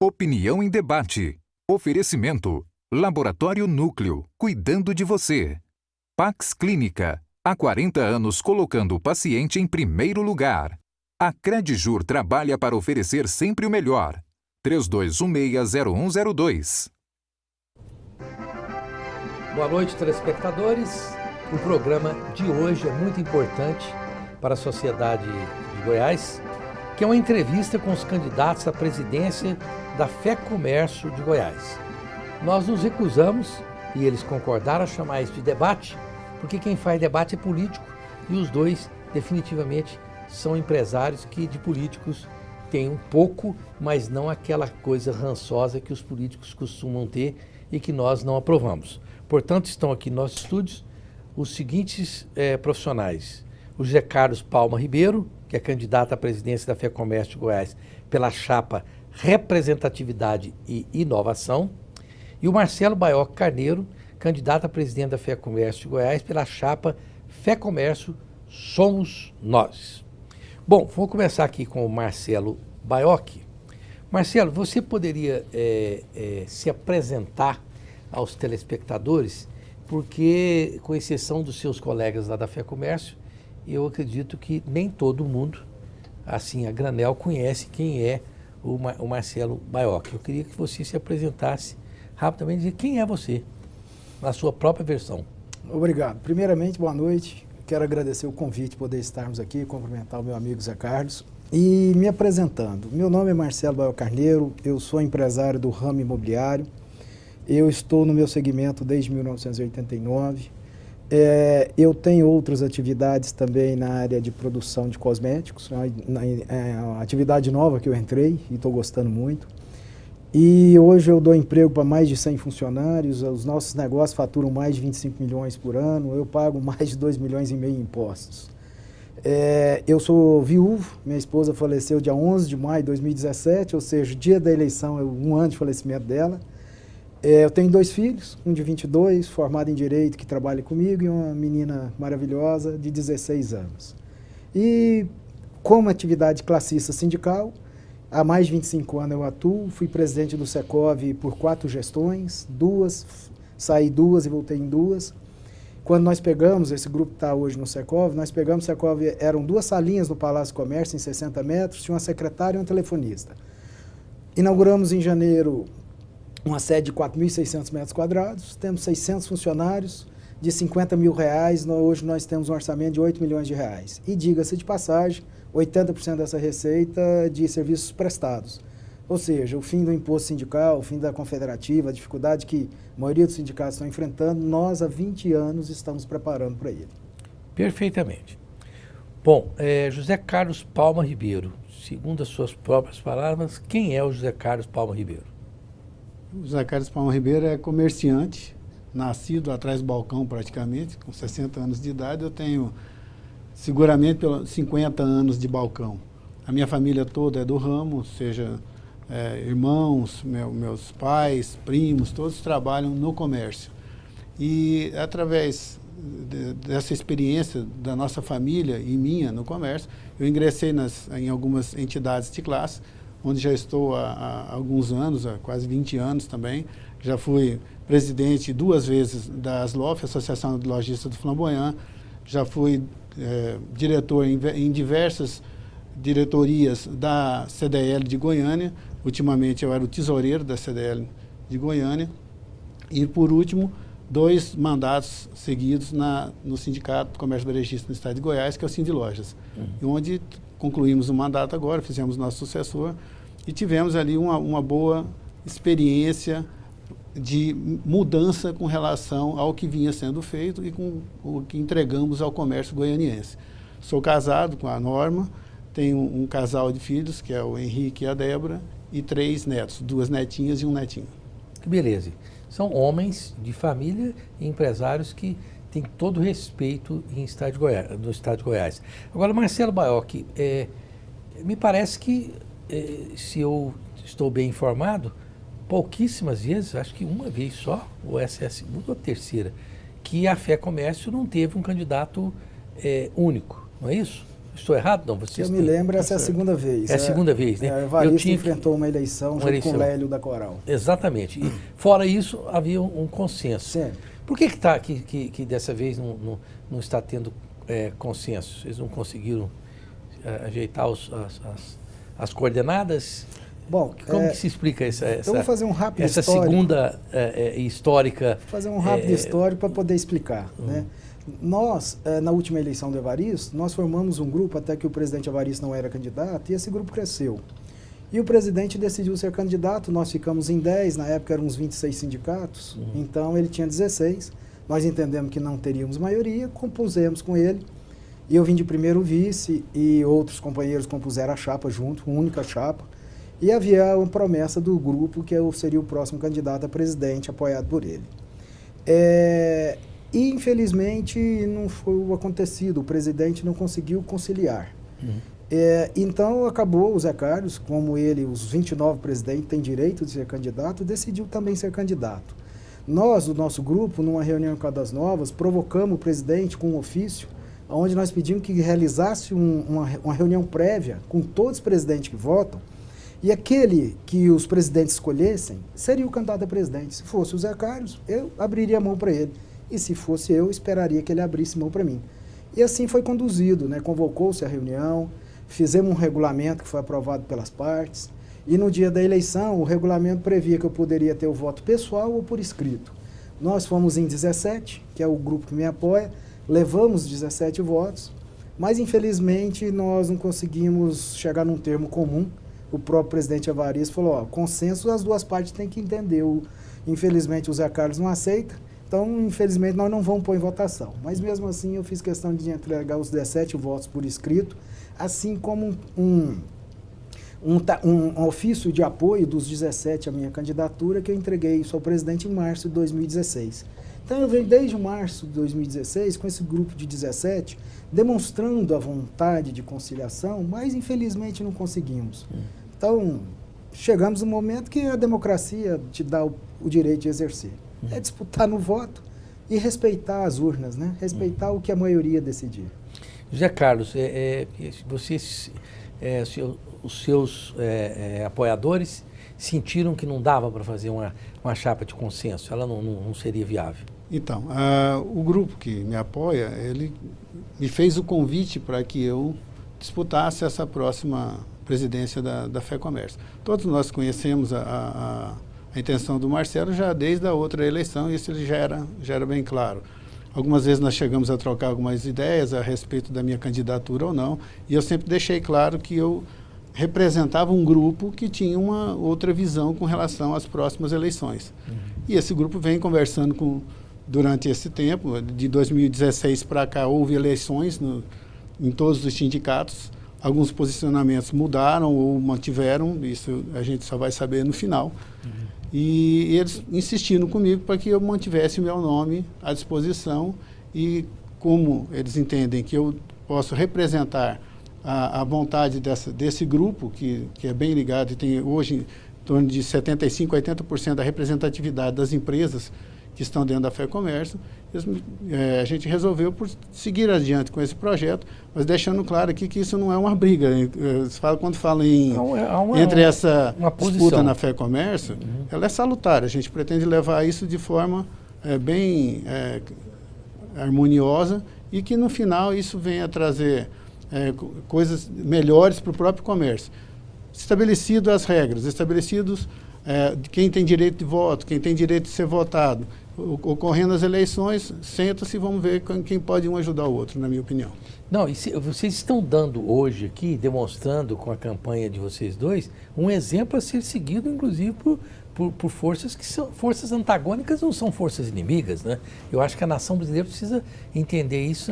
Opinião em debate. Oferecimento. Laboratório Núcleo, cuidando de você. Pax Clínica, há 40 anos colocando o paciente em primeiro lugar. A Credjur trabalha para oferecer sempre o melhor. 3216-0102. Boa noite, telespectadores. O programa de hoje é muito importante para a sociedade de Goiás, que é uma entrevista com os candidatos à presidência da FEComércio de Goiás. Nós nos recusamos, e eles concordaram, a chamar isso de debate, porque quem faz debate é político, e os dois definitivamente são empresários que de políticos têm um pouco, mas não aquela coisa rançosa que os políticos costumam ter e que nós não aprovamos. Portanto, estão aqui nos nossos estúdios os seguintes profissionais: o José Carlos Palma Ribeiro, que é candidato à presidência da FEComércio de Goiás pela chapa Representatividade e Inovação, e o Marcelo Baioc Carneiro, candidato a presidente da FEComércio de Goiás pela chapa FEComércio Somos Nós. Bom, vou começar aqui com o Marcelo Baioc. Marcelo, você poderia se apresentar aos telespectadores, porque, com exceção dos seus colegas lá da FEComércio, eu acredito que nem todo mundo, assim, a granel, conhece quem é o Marcelo Baioc. Eu queria que você se apresentasse rapidamente, dizer quem é você, na sua própria versão. Obrigado. Primeiramente, boa noite. Quero agradecer o convite, poder estarmos aqui, cumprimentar o meu amigo Zé Carlos. E me apresentando, meu nome é Marcelo Baioc Carneiro, eu sou empresário do ramo imobiliário, eu estou no meu segmento desde 1989, eu tenho outras atividades também na área de produção de cosméticos, uma atividade nova que eu entrei e estou gostando muito. E hoje eu dou emprego para mais de 100 funcionários, os nossos negócios faturam mais de 25 milhões por ano, eu pago mais de 2,5 milhões em impostos. Eu sou viúvo, minha esposa faleceu dia 11 de maio de 2017, ou seja, dia da eleição, um ano de falecimento dela. Eu tenho 2 filhos, um de 22, formado em Direito, que trabalha comigo, e uma menina maravilhosa de 16 anos. E como atividade classista sindical, há mais de 25 anos eu atuo, fui presidente do Secov por 4 gestões, saí 2 e voltei em 2. Quando nós pegamos, esse grupo está hoje no Secov, nós pegamos o Secov, eram 2 salinhas no Palácio do Comércio, em 60 metros, tinha uma secretária e um telefonista. Inauguramos em janeiro uma sede de 4.600 metros quadrados, temos 600 funcionários de 50 mil reais, hoje nós temos um orçamento de 8 milhões de reais. E diga-se de passagem, 80% dessa receita de serviços prestados. Ou seja, o fim do imposto sindical, o fim da confederativa, a dificuldade que a maioria dos sindicatos estão enfrentando, nós há 20 anos estamos preparando para ele. Perfeitamente. Bom, José Carlos Palma Ribeiro, segundo as suas próprias palavras, quem é o José Carlos Palma Ribeiro? O José Carlos Palma Ribeiro é comerciante, nascido atrás do balcão praticamente, com 60 anos de idade. Eu tenho seguramente pelos 50 anos de balcão. A minha família toda é do ramo, seja irmãos, meus pais, primos, todos trabalham no comércio. E através dessa experiência da nossa família e minha no comércio, eu ingressei em algumas entidades de classe, onde já estou há alguns anos, há quase 20 anos também. Já fui presidente 2 vezes da ASLOF, Associação de Lojistas do Flamboyant, já fui diretor em diversas diretorias da CDL de Goiânia. Ultimamente eu era o tesoureiro da CDL de Goiânia. E, por último, 2 mandatos seguidos no Sindicato do Comércio Varejista no Estado de Goiás, que é o Sindilojas, onde concluímos o mandato agora, fizemos nosso sucessor e tivemos ali uma boa experiência de mudança com relação ao que vinha sendo feito e com o que entregamos ao comércio goianiense. Sou casado com a Norma, tenho um casal de filhos, que é o Henrique e a Débora, e 3 netos, 2 netinhas e um netinho. Que beleza. São homens de família e empresários que têm todo o respeito no estado de Goiás. Agora, Marcelo Baioc, me parece que, se eu estou bem informado, pouquíssimas vezes, acho que uma vez só, ou essa é a segunda ou a terceira, que a FEComércio não teve um candidato único, não é isso? Estou errado? Não, vocês eu me lembro, essa é a segunda vez. É a segunda vez, né? Evaristo enfrentou uma eleição junto com o Lélio da Coral. Exatamente. E, fora isso, havia um consenso. Sempre. Por que dessa vez não está tendo consenso? Vocês não conseguiram ajeitar as coordenadas? Bom, como que se explica então vou fazer um rápido essa histórico. Segunda histórica? Vou fazer um rápido histórico para poder explicar, né? Nós, na última eleição do Evaristo, nós formamos um grupo até que o presidente Evaristo não era candidato e esse grupo cresceu. E o presidente decidiu ser candidato, nós ficamos em 10, na época eram uns 26 sindicatos, então ele tinha 16. Nós entendemos que não teríamos maioria, compusemos com ele. E eu vim de primeiro vice e outros companheiros compuseram a chapa junto, uma única chapa. E havia uma promessa do grupo que eu seria o próximo candidato a presidente, apoiado por ele. E, infelizmente, não foi o acontecido. O presidente não conseguiu conciliar. Então, acabou o Zé Carlos, como ele, os 29 presidentes, têm direito de ser candidato, decidiu também ser candidato. Nós, do nosso grupo, numa reunião em Caldas Novas, provocamos o presidente com um ofício, onde nós pedimos que realizasse uma reunião prévia com todos os presidentes que votam, e aquele que os presidentes escolhessem seria o candidato a presidente. Se fosse o Zé Carlos, eu abriria a mão para ele. E se fosse eu, esperaria que ele abrisse mão para mim. E assim foi conduzido, né? Convocou-se a reunião, fizemos um regulamento que foi aprovado pelas partes, e no dia da eleição o regulamento previa que eu poderia ter o voto pessoal ou por escrito. Nós fomos em 17, que é o grupo que me apoia, levamos 17 votos, mas infelizmente nós não conseguimos chegar num termo comum. O próprio presidente Evaristo falou, ó, consenso as duas partes têm que entender. Infelizmente o Zé Carlos não aceita, então infelizmente nós não vamos pôr em votação. Mas mesmo assim eu fiz questão de entregar os 17 votos por escrito, assim como um ofício de apoio dos 17 à minha candidatura, que eu entreguei isso ao presidente em março de 2016. Então eu venho desde março de 2016 com esse grupo de 17, demonstrando a vontade de conciliação, mas infelizmente não conseguimos. Então, chegamos no momento que a democracia te dá o direito de exercer. É disputar no voto e respeitar as urnas, né? Respeitar o que a maioria decidir. José Carlos, os seus apoiadores sentiram que não dava para fazer uma chapa de consenso, ela não seria viável? Então, o grupo que me apoia, ele me fez o convite para que eu disputasse essa próxima presidência da FEComércio. Todos nós conhecemos a intenção do Marcelo já desde a outra eleição, e isso ele já era bem claro. Algumas vezes nós chegamos a trocar algumas ideias a respeito da minha candidatura ou não, e eu sempre deixei claro que eu representava um grupo que tinha uma outra visão com relação às próximas eleições. E esse grupo vem conversando durante esse tempo, de 2016 para cá, houve eleições em todos os sindicatos, alguns posicionamentos mudaram ou mantiveram, isso a gente só vai saber no final. E eles insistiram comigo para que eu mantivesse o meu nome à disposição, e como eles entendem que eu posso representar a vontade desse grupo, que é bem ligado e tem hoje em torno de 75% a 80% da representatividade das empresas que estão dentro da FEComércio, a gente resolveu por seguir adiante com esse projeto, mas deixando claro aqui que isso não é uma briga. Quando fala entre essa disputa na FEComércio, ela é salutar. A gente pretende levar isso de forma bem harmoniosa, e que no final isso venha a trazer coisas melhores para o próprio comércio. Estabelecidas as regras, estabelecidos quem tem direito de voto, quem tem direito de ser votado, ocorrendo as eleições, senta-se e vamos ver quem pode um ajudar o outro, na minha opinião. Não, e vocês estão dando hoje aqui, demonstrando com a campanha de vocês dois, um exemplo a ser seguido, inclusive, por forças que são forças antagônicas, não são forças inimigas, né? Eu acho que a nação brasileira precisa entender isso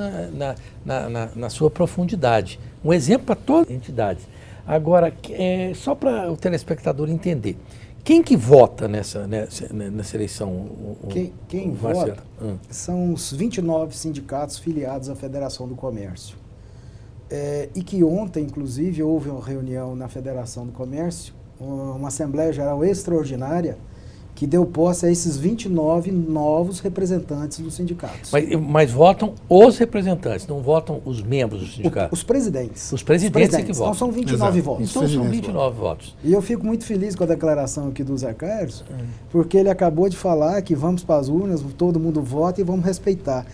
na sua profundidade. Um exemplo para todas as entidades. Agora, só para o telespectador entender, quem que vota nessa eleição? Quem vota são os 29 sindicatos filiados à Federação do Comércio. E que ontem, inclusive, houve uma reunião na Federação do Comércio, uma Assembleia Geral extraordinária, que deu posse a esses 29 novos representantes dos sindicatos. Mas votam os representantes, não votam os membros do sindicato? Os presidentes. Os presidentes é que votam. Então são 29 Exato. votos. Então são 29 votos. E eu fico muito feliz com a declaração aqui do Zé Carlos, porque ele acabou de falar que vamos para as urnas, todo mundo vota e vamos respeitar.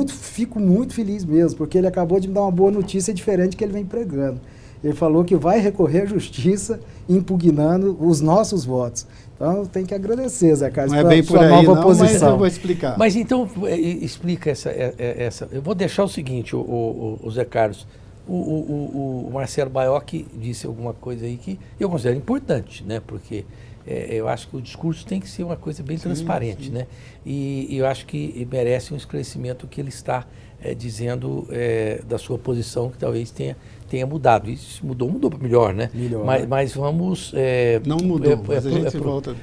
Fico muito feliz mesmo, porque ele acabou de me dar uma boa notícia diferente que ele vem pregando. Ele falou que vai recorrer à justiça impugnando os nossos votos. Então, tem que agradecer, Zé Carlos, pela sua nova posição. Mas eu vou explicar. Mas então, explica essa. Eu vou deixar o seguinte, o Zé Carlos. O Marcelo Baiocchi disse alguma coisa aí que eu considero importante, né? Porque eu acho que o discurso tem que ser uma coisa bem transparente, né? E eu acho que merece um esclarecimento que ele está dizendo da sua posição, que talvez tenha mudado. Isso mudou para melhor, né? Melhor. Mas vamos... Não mudou, mas a gente volta.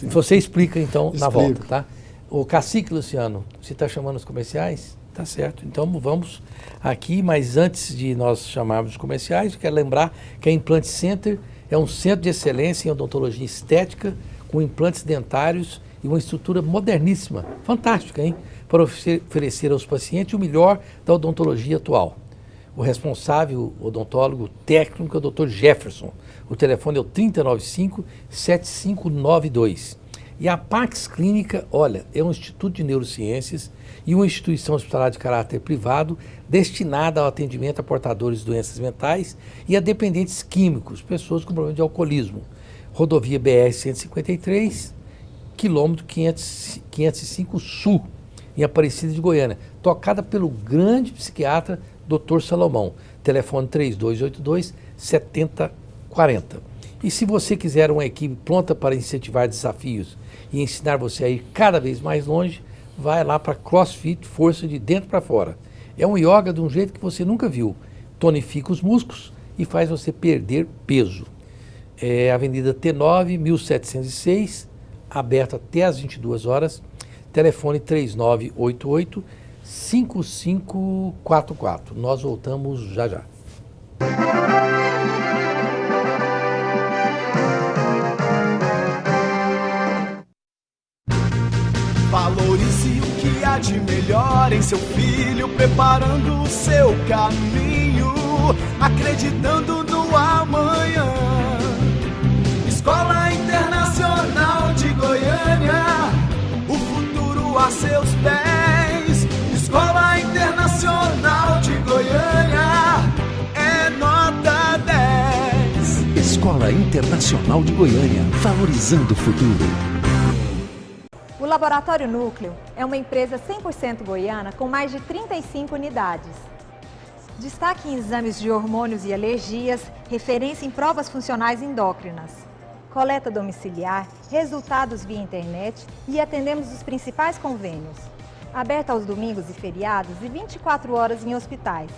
Você explica, então, na Explico. volta, tá? O Cacique Luciano, você está chamando os comerciais? Tá certo. Então vamos aqui, mas antes de nós chamarmos os comerciais, eu quero lembrar que a Implant Center é um centro de excelência em odontologia estética, com implantes dentários e uma estrutura moderníssima, fantástica, hein? Para oferecer aos pacientes o melhor da odontologia atual. O responsável odontólogo técnico é o Dr. Jefferson. O telefone é o 3095-7592. E a Pax Clínica, olha, é um instituto de neurociências e uma instituição hospitalar de caráter privado destinada ao atendimento a portadores de doenças mentais e a dependentes químicos, pessoas com problema de alcoolismo. Rodovia BR-153, quilômetro 505 Sul, em Aparecida de Goiânia, tocada pelo grande psiquiatra Dr. Salomão. Telefone 3282-7040. E se você quiser uma equipe pronta para incentivar desafios e ensinar você a ir cada vez mais longe, vai lá para CrossFit, força de dentro para fora. É um yoga de um jeito que você nunca viu. Tonifica os músculos e faz você perder peso. É Avenida T9, 1706, aberto até às 22 horas. Telefone 3988-5544. Nós voltamos já já. Valorize o que há de melhor em seu filho, preparando o seu caminho, acreditando no amanhã. Escola Internacional de Goiânia, o futuro a seus pés. Escola Internacional de Goiânia, é nota 10. Escola Internacional de Goiânia, valorizando o futuro. O Laboratório Núcleo é uma empresa 100% goiana com mais de 35 unidades. Destaque em exames de hormônios e alergias, referência em provas funcionais endócrinas. Coleta domiciliar, resultados via internet e atendemos os principais convênios. Aberto aos domingos e feriados e 24 horas em hospitais.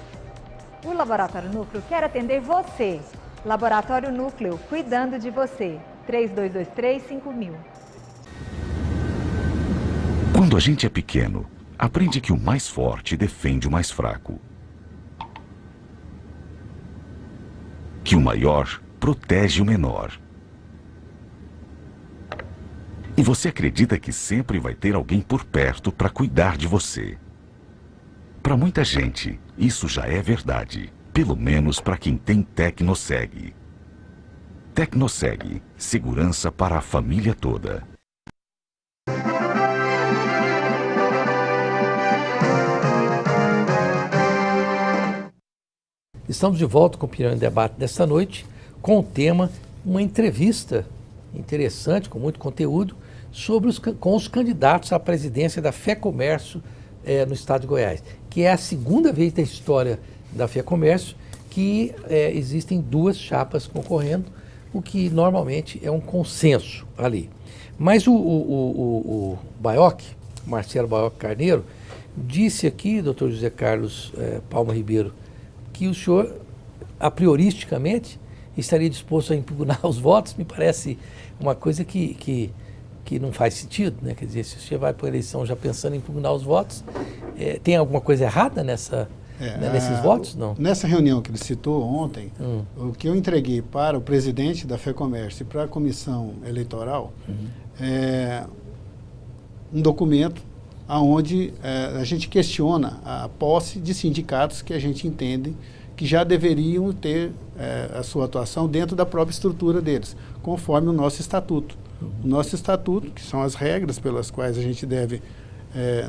O Laboratório Núcleo quer atender você. Laboratório Núcleo, cuidando de você. 3223-5000. Quando a gente é pequeno, aprende que o mais forte defende o mais fraco. Que o maior protege o menor. E você acredita que sempre vai ter alguém por perto para cuidar de você. Para muita gente, isso já é verdade. Pelo menos para quem tem Tecnoseg. Tecnoseg, segurança para a família toda. Estamos de volta com o Opinião em Debate desta noite, com o tema, uma entrevista interessante, com muito conteúdo, com os candidatos à presidência da FEComércio no estado de Goiás, que é a segunda vez da história da FEComércio que existem duas chapas concorrendo, o que normalmente é um consenso ali. Mas o Baiocchi, Marcelo Baiocchi Carneiro, disse aqui, doutor José Carlos Palma Ribeiro, que o senhor, a prioristicamente, estaria disposto a impugnar os votos. Me parece uma coisa que não faz sentido, né? Quer dizer, se você vai para a eleição já pensando em impugnar os votos, tem alguma coisa errada nessa nesses votos? Não. Nessa reunião que ele citou ontem, o que eu entreguei para o presidente da FEComércio e para a comissão eleitoral é um documento onde a gente questiona a posse de sindicatos que a gente entende que já deveriam ter a sua atuação dentro da própria estrutura deles, conforme o nosso estatuto. O nosso estatuto, que são as regras pelas quais a gente deve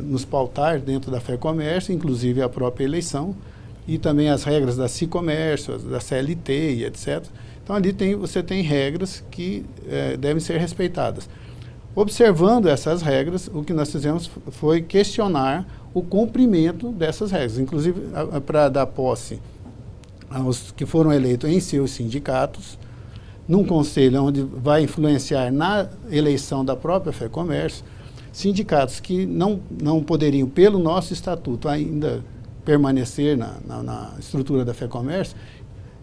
nos pautar dentro da FEComércio, inclusive a própria eleição, e também as regras da Sicomércio, da CLT e etc. Então ali você tem regras que devem ser respeitadas. Observando essas regras, o que nós fizemos foi questionar o cumprimento dessas regras, inclusive para dar posse aos que foram eleitos em seus sindicatos, num conselho onde vai influenciar na eleição da própria FEComércio, sindicatos que não poderiam, pelo nosso estatuto, ainda permanecer na estrutura da FEComércio,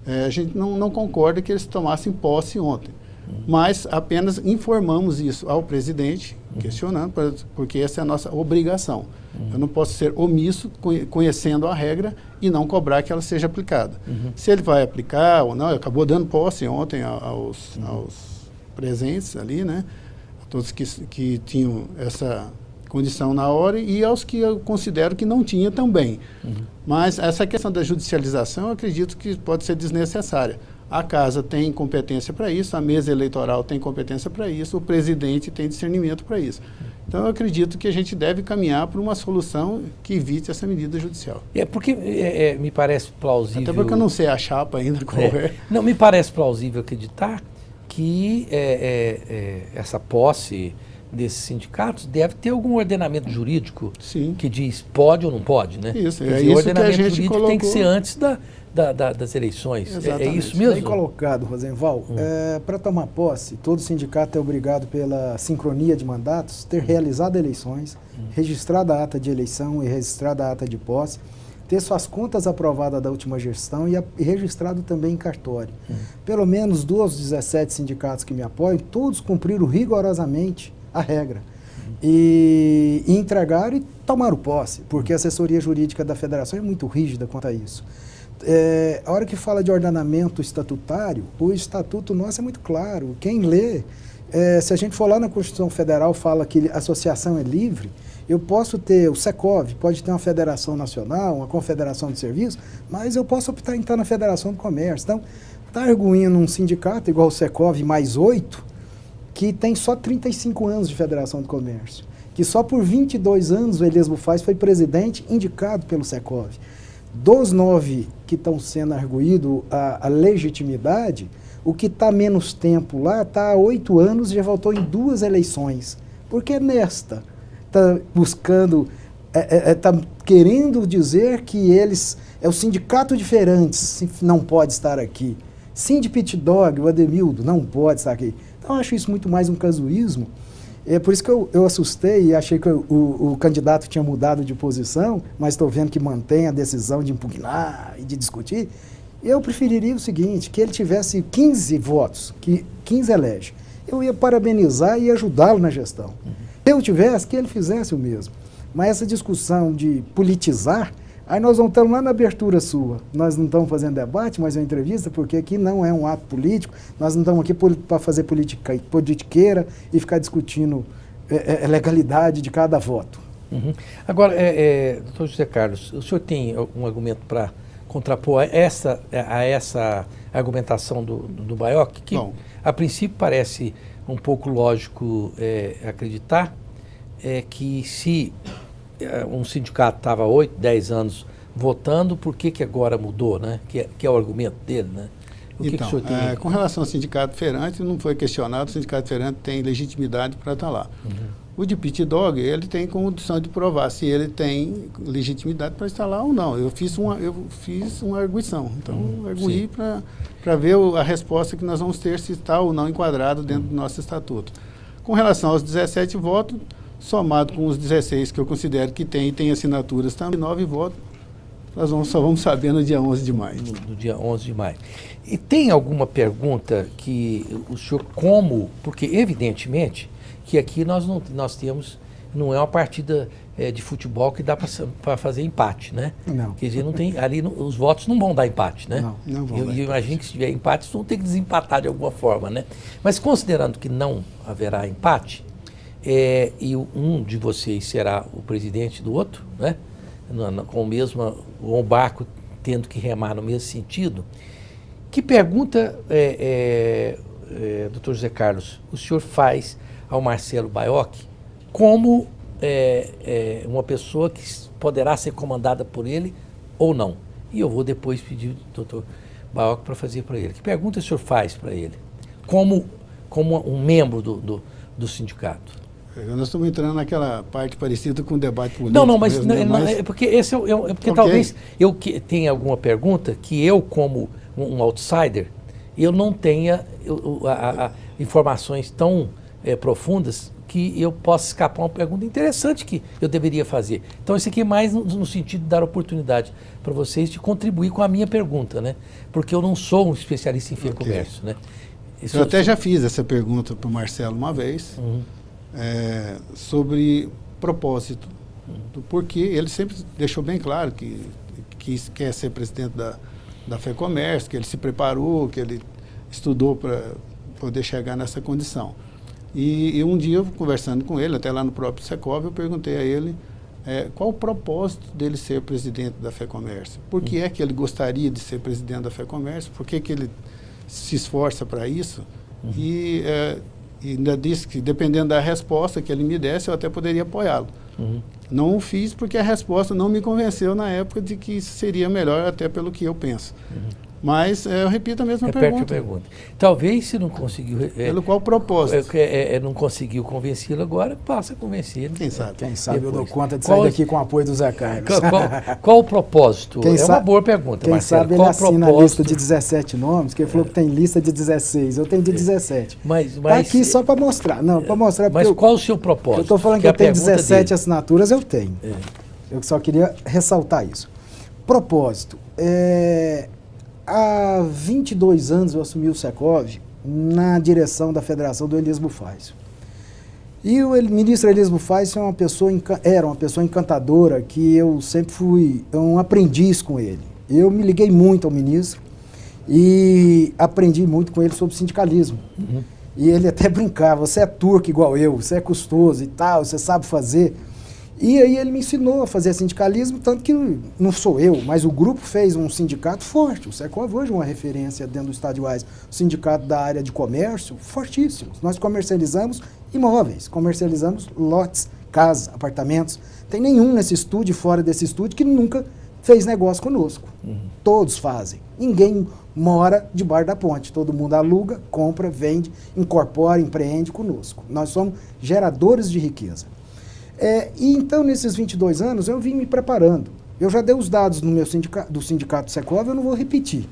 a gente não concorda que eles tomassem posse ontem. Mas apenas informamos isso ao presidente, questionando, porque essa é a nossa obrigação. Eu não posso ser omisso, conhecendo a regra, e não cobrar que ela seja aplicada. Se ele vai aplicar ou não, acabou dando posse ontem aos presentes ali, né? Todos que tinham essa condição na hora e aos que eu considero que não tinha também. Mas essa questão da judicialização, eu acredito que pode ser desnecessária. A Casa tem competência para isso, a mesa eleitoral tem competência para isso, o presidente tem discernimento para isso. Então, eu acredito que a gente deve caminhar para uma solução que evite essa medida judicial. Porque me parece plausível... Até porque eu não sei a chapa ainda qual é. Não, me parece plausível acreditar que essa posse desses sindicatos deve ter algum ordenamento jurídico que diz pode ou não pode, né? Isso, é isso. O ordenamento jurídico colocou... tem que ser antes das eleições. Exatamente. É isso mesmo? Bem colocado, Rosenval. Para tomar posse, todo sindicato é obrigado pela sincronia de mandatos ter realizado eleições, registrado a ata de eleição e registrado a ata de posse, ter suas contas aprovadas da última gestão e registrado também em cartório. Pelo menos dos 17 sindicatos que me apoiam, todos cumpriram rigorosamente a regra. E entregaram e tomaram posse, porque a assessoria jurídica da federação é muito rígida quanto a isso. A hora que fala de ordenamento estatutário, o estatuto nosso é muito claro. Quem lê, se a gente for lá na Constituição Federal, fala que a associação é livre, eu posso ter, o Secov pode ter uma federação nacional, uma confederação de serviços, mas eu posso optar em estar na Federação do Comércio. Então, está arguindo um sindicato igual o Secov mais 8, que tem só 35 anos de Federação do Comércio, que só por 22 anos o Elias Bufaz foi presidente indicado pelo Secov. Dos 9 que estão sendo arguídos a legitimidade, o que está menos tempo lá está há 8 anos e já voltou em 2 eleições. Porque nesta está buscando, está querendo dizer que eles, o sindicato de feirantes não pode estar aqui. Sindi Pit Dog, o Ademildo, não pode estar aqui. Então eu acho isso muito mais um casuísmo. É por isso que eu assustei e achei que o candidato tinha mudado de posição, mas estou vendo que mantém a decisão de impugnar e de discutir. Eu preferiria o seguinte, que ele tivesse 15 votos, que 15 elege. Eu ia parabenizar e ajudá-lo na gestão. Se eu tivesse, que ele fizesse o mesmo. Mas essa discussão de politizar, aí nós não estamos lá na abertura sua. Nós não estamos fazendo debate, mas é uma entrevista, porque aqui não é um ato político. Nós não estamos aqui para fazer politiqueira e ficar discutindo legalidade de cada voto. Agora, doutor José Carlos, o senhor tem algum argumento para contrapor a essa argumentação do Baioc, que Bom, a princípio parece um pouco lógico acreditar que se um sindicato estava 8, 10 anos votando, por que agora mudou, né? Que é o argumento dele, né? O que o senhor tem? Com relação ao sindicato feirante, não foi questionado, o sindicato feirante tem legitimidade para estar lá. O de Pit Dog, ele tem condição de provar se ele tem legitimidade para estar lá ou não. Eu fiz uma arguição, então arguí para ver a resposta que nós vamos ter, se está ou não enquadrado dentro do nosso estatuto. Com relação aos 17 votos, somado com os 16 que eu considero que tem assinaturas também, 9 votos, nós só vamos saber no dia 11 de maio. No dia 11 de maio. E tem alguma pergunta que o senhor, porque evidentemente que aqui nós temos, não é uma partida de futebol que dá para fazer empate, né? Não. Quer dizer, não tem, ali os votos não vão dar empate, né? Não vão dar Eu imagino que se tiver empate, vocês vão ter que desempatar de alguma forma, né? Mas considerando que não haverá empate, e um de vocês será o presidente do outro, né? Com o barco tendo que remar no mesmo sentido, que pergunta, doutor José Carlos, o senhor faz ao Marcelo Baiocchi como uma pessoa que poderá ser comandada por ele ou não? E eu vou depois pedir ao doutor Baiocchi para fazer para ele. Que pergunta o senhor faz para ele? Como um membro do sindicato? Nós estamos entrando naquela parte parecida com o debate político. Não, mas, mesmo, né? não, é porque esse porque Okay. talvez eu tenha alguma pergunta que eu, como um outsider, eu não tenha informações tão profundas que eu possa escapar uma pergunta interessante que eu deveria fazer. Então, isso aqui é mais no sentido de dar oportunidade para vocês de contribuir com a minha pergunta, né? Porque eu não sou um especialista em FIA Comércio, né? Eu até já fiz essa pergunta para o Marcelo uma vez. Sobre propósito, do porquê. Ele sempre deixou bem claro que quer ser presidente da FEComércio, que ele se preparou, que ele estudou para poder chegar nessa condição. E um dia, eu conversando com ele, até lá no próprio Secov, eu perguntei a ele qual o propósito dele ser presidente da FEComércio. Por que é que ele gostaria de ser presidente da FEComércio? Por que ele se esforça para isso? E ainda disse que, dependendo da resposta que ele me desse, eu até poderia apoiá-lo. Não o fiz porque a resposta não me convenceu na época de que isso seria melhor, até pelo que eu penso. Mas eu repito a mesma pergunta. Talvez, se não conseguiu... Pelo qual propósito? Não conseguiu convencê-lo agora, passa a convencê-lo. Quem sabe? Quem sabe eu dou conta de sair daqui com o apoio do Zé Carlos. Qual o propósito? Uma boa pergunta, quem Marcelo. Sabe ele assina a lista de 17 nomes, que ele falou que tem lista de 16, eu tenho de 17. Tá aqui só para mostrar. Não, para mostrar porque... Mas qual o seu propósito? Eu estou falando que eu tenho 17 assinaturas, eu tenho. Eu só queria ressaltar isso. Propósito. Há 22 anos eu assumi o Secov na direção da Federação do Elias Bufácio. E o ministro Elias Bufácio era uma pessoa encantadora, que eu sempre fui um aprendiz com ele. Eu me liguei muito ao ministro e aprendi muito com ele sobre sindicalismo. E ele até brincava, você é turco igual eu, você é custoso e tal, você sabe fazer. E aí ele me ensinou a fazer sindicalismo, tanto que não sou eu, mas o grupo fez um sindicato forte. O Secov hoje é uma referência dentro do Estado de Goiás. O sindicato da área de comércio, fortíssimo. Nós comercializamos imóveis, comercializamos lotes, casas, apartamentos. Tem nenhum nesse estúdio, fora desse estúdio, que nunca fez negócio conosco. Todos fazem. Ninguém mora debaixo da ponte. Todo mundo aluga, compra, vende, incorpora, empreende conosco. Nós somos geradores de riqueza. E então, nesses 22 anos, eu vim me preparando. Eu já dei os dados no meu do sindicato Secov, eu não vou repetir.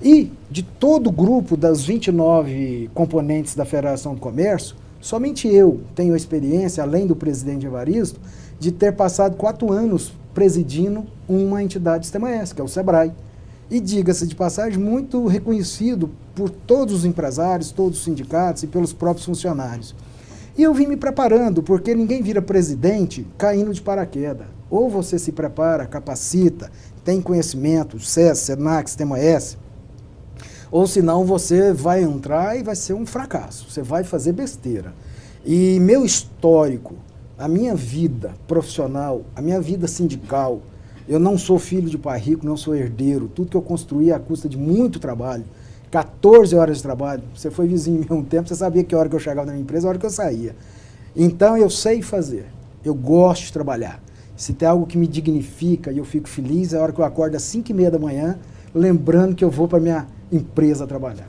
E, de todo o grupo das 29 componentes da Federação do Comércio, somente eu tenho a experiência, além do presidente Evaristo, de ter passado 4 anos presidindo uma entidade Sistema S, que é o SEBRAE. E, diga-se de passagem, muito reconhecido por todos os empresários, todos os sindicatos e pelos próprios funcionários. E eu vim me preparando, porque ninguém vira presidente caindo de paraquedas. Ou você se prepara, capacita, tem conhecimento, SES, SENAC, Sistema S, ou senão você vai entrar e vai ser um fracasso, você vai fazer besteira. E meu histórico, a minha vida profissional, a minha vida sindical, eu não sou filho de pai rico, não sou herdeiro, tudo que eu construí é à custa de muito trabalho. 14 horas de trabalho, você foi vizinho meu um tempo, você sabia que hora que eu chegava na minha empresa, a hora que eu saía. Então eu sei fazer, eu gosto de trabalhar. Se tem algo que me dignifica e eu fico feliz, é a hora que eu acordo às 5h30 da manhã, lembrando que eu vou para minha empresa trabalhar.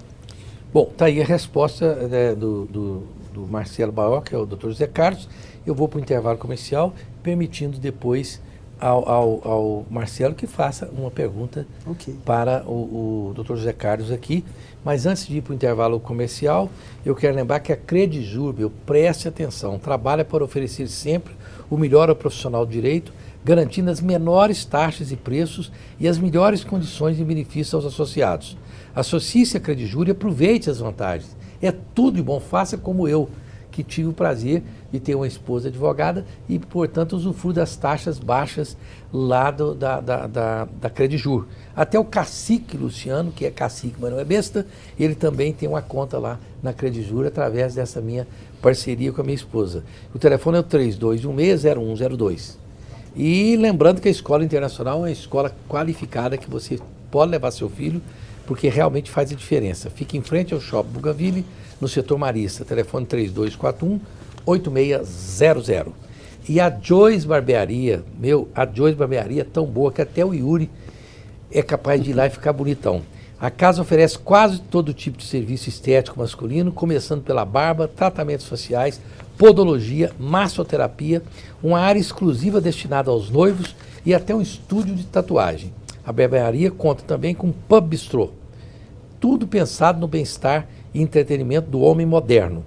Bom, tá aí a resposta do Marcelo Baiocchi, que é o Dr. José Carlos. Eu vou para o intervalo comercial, permitindo depois ao Marcelo que faça uma pergunta para o Dr. José Carlos aqui. Mas antes de ir para o intervalo comercial, eu quero lembrar que a Credjur, preste atenção, trabalha para oferecer sempre o melhor ao profissional do direito, garantindo as menores taxas e preços e as melhores condições de benefício aos associados. Associe-se à Credjur e aproveite as vantagens. É tudo de bom, faça como eu, que tive o prazer de ter uma esposa advogada e, portanto, usufruo das taxas baixas lá da Credijur. Até o cacique Luciano, que é cacique, mas não é besta, ele também tem uma conta lá na Credijur através dessa minha parceria com a minha esposa. O telefone é o 3216-0102. E lembrando que a Escola Internacional é uma escola qualificada que você pode levar seu filho, porque realmente faz a diferença. Fica em frente ao Shopping Bougainville, no setor Marista, telefone 3241-8600. E a Joyce Barbearia, a Joyce Barbearia é tão boa que até o Yuri é capaz de ir lá e ficar bonitão. A casa oferece quase todo tipo de serviço estético masculino, começando pela barba, tratamentos faciais, podologia, massoterapia, uma área exclusiva destinada aos noivos e até um estúdio de tatuagem. A barbearia conta também com pub bistrô. Tudo pensado no bem-estar e entretenimento do homem moderno.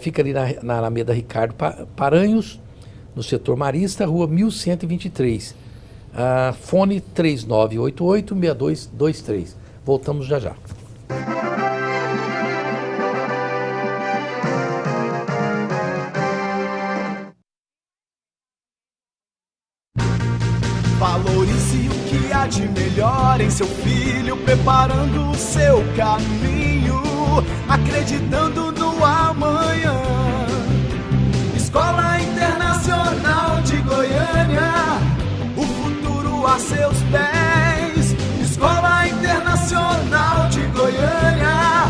Fica ali na Alameda Ricardo Paranhos, no setor Marista, rua 1123. Fone 3988-6223. Voltamos já já. Valorize o que há de melhor em seu filho, preparando o seu caminho, acreditando no amanhã. Escola Internacional de Goiânia, o futuro a seus pés. Escola Internacional de Goiânia,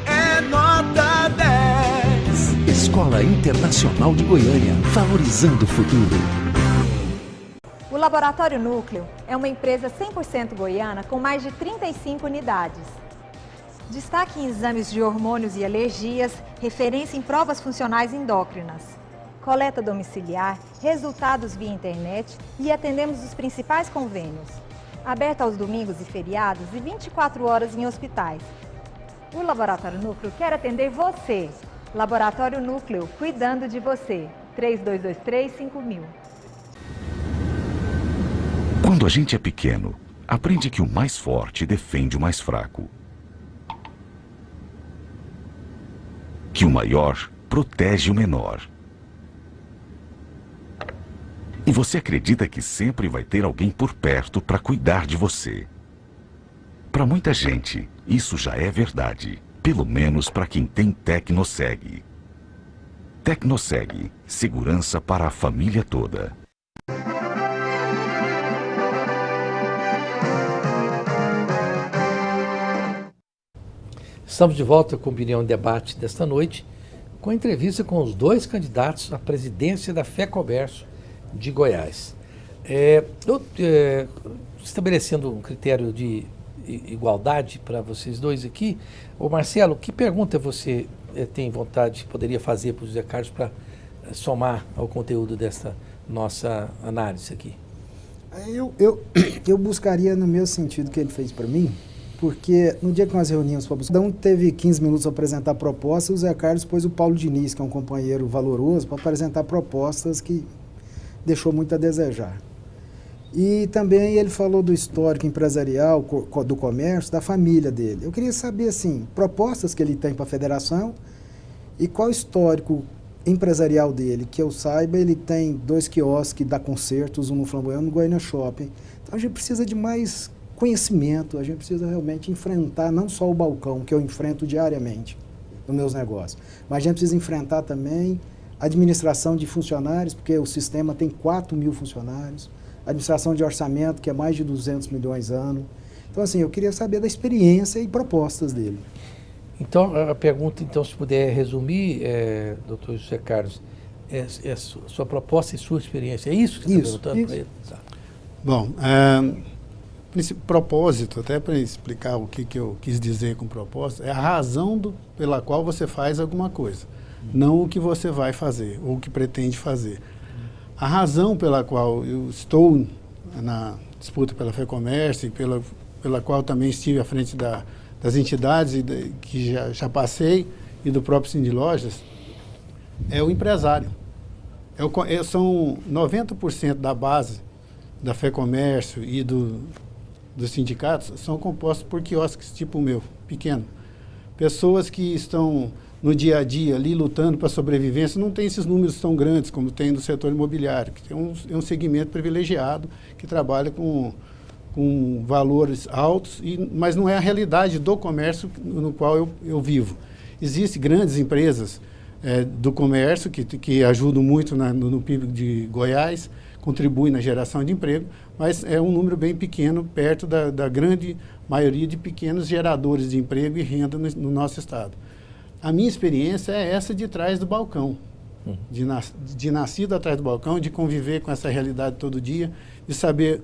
é nota 10. Escola Internacional de Goiânia, valorizando o futuro. O Laboratório Núcleo é uma empresa 100% goiana com mais de 35 unidades. Destaque em exames de hormônios e alergias, referência em provas funcionais endócrinas. Coleta domiciliar, resultados via internet e atendemos os principais convênios. Aberto aos domingos e feriados e 24 horas em hospitais. O Laboratório Núcleo quer atender você. Laboratório Núcleo, cuidando de você. 3223-5000. Quando a gente é pequeno, aprende que o mais forte defende o mais fraco. Que o maior protege o menor. E você acredita que sempre vai ter alguém por perto para cuidar de você. Para muita gente, isso já é verdade. Pelo menos para quem tem Tecnoseg. Tecnoseg, segurança para a família toda. Estamos de volta com o Opinião em Debate desta noite, com a entrevista com os dois candidatos à presidência da FEComércio de Goiás. Estabelecendo um critério de igualdade para vocês dois aqui, ô Marcelo, que pergunta você tem vontade, poderia fazer para o José Carlos para somar ao conteúdo desta nossa análise aqui? Eu buscaria no mesmo sentido que ele fez para mim, porque no dia que nós reunimos, cada um teve 15 minutos para apresentar propostas, o Zé Carlos pôs o Paulo Diniz, que é um companheiro valoroso, para apresentar propostas que deixou muito a desejar. E também ele falou do histórico empresarial, do comércio, da família dele. Eu queria saber, assim, propostas que ele tem para a federação e qual o histórico empresarial dele. Que eu saiba, ele tem 2 quiosques que dá concertos, um no Flamboyant e no Goiânia Shopping. Então a gente precisa de mais conhecimento, a gente precisa realmente enfrentar não só o balcão, que eu enfrento diariamente nos meus negócios, mas a gente precisa enfrentar também a administração de funcionários, porque o sistema tem 4.000 funcionários, a administração de orçamento, que é mais de 200 milhões ano. Então, assim, eu queria saber da experiência e propostas dele. Então, a pergunta, então, se puder resumir, doutor José Carlos, sua proposta e sua experiência, é isso que você está perguntando para ele? Tá. Bom, propósito, até para explicar o que eu quis dizer com propósito, é a razão pela qual você faz alguma coisa, não o que você vai fazer, ou o que pretende fazer. A razão pela qual eu estou na disputa pela FEComércio, pela qual também estive à frente das entidades que já passei, e do próprio Cine Lojas, é o empresário. São 90% da base da FEComércio e dos sindicatos são compostos por quiosques tipo o meu, pequeno. Pessoas que estão no dia a dia ali lutando para a sobrevivência, não tem esses números tão grandes como tem no setor imobiliário, que é um segmento privilegiado, que trabalha com valores altos, mas não é a realidade do comércio no qual eu vivo. Existem grandes empresas do comércio que ajudam muito no PIB de Goiás, contribuem na geração de emprego, mas é um número bem pequeno, perto da grande maioria de pequenos geradores de emprego e renda no nosso estado. A minha experiência é essa de trás do balcão, de nascido atrás do balcão, de conviver com essa realidade todo dia, de saber